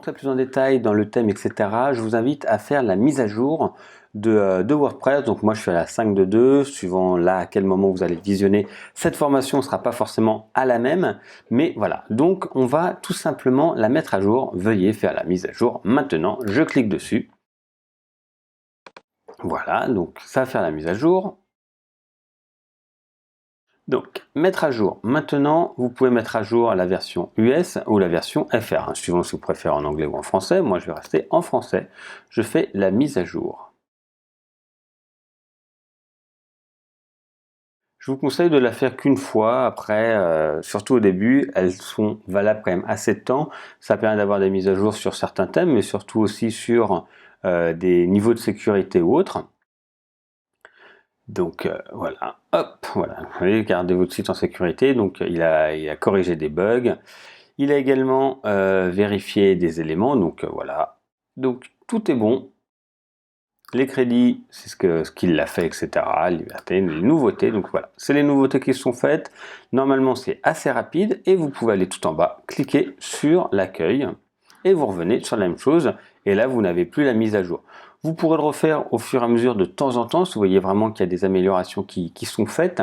rentrer plus en détail dans le thème, etc., je vous invite à faire la mise à jour de WordPress. Donc moi je suis à la 5.2.2, suivant là à quel moment vous allez visionner cette formation, ne sera pas forcément à la même, mais voilà, donc on va tout simplement la mettre à jour. Veuillez faire la mise à jour maintenant. Je clique dessus, voilà, donc ça va faire la mise à jour. Donc, mettre à jour. Maintenant, vous pouvez mettre à jour la version US ou la version FR, hein, suivant si vous préférez en anglais ou en français. Moi, je vais rester en français. Je fais la mise à jour. Je vous conseille de la faire qu'une fois. Après, surtout au début, elles sont valables quand même assez de temps. Ça permet d'avoir des mises à jour sur certains thèmes, mais surtout aussi sur des niveaux de sécurité ou autres. Donc voilà, hop, voilà, vous voyez, gardez votre site en sécurité. Donc il a corrigé des bugs. Il a également vérifié des éléments, donc voilà. Donc tout est bon. Les crédits, c'est ce qu'il a fait, etc. Liberté, les nouveautés, donc voilà. C'est les nouveautés qui sont faites. Normalement, c'est assez rapide et vous pouvez aller tout en bas, cliquer sur l'accueil et vous revenez sur la même chose. Et là, vous n'avez plus la mise à jour. Vous pourrez le refaire au fur et à mesure de temps en temps si vous voyez vraiment qu'il y a des améliorations qui sont faites.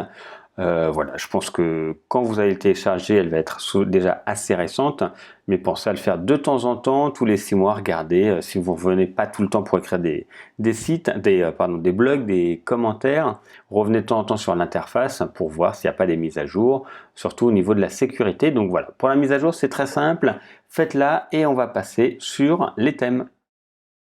Voilà, je pense que quand vous allez le télécharger, elle va être déjà assez récente, mais pensez à le faire de temps en temps, tous les 6 mois, regardez, si vous ne revenez pas tout le temps pour écrire des sites, des blogs, des commentaires, revenez de temps en temps sur l'interface pour voir s'il n'y a pas des mises à jour, surtout au niveau de la sécurité. Donc voilà, pour la mise à jour, c'est très simple, faites-la et on va passer sur les thèmes.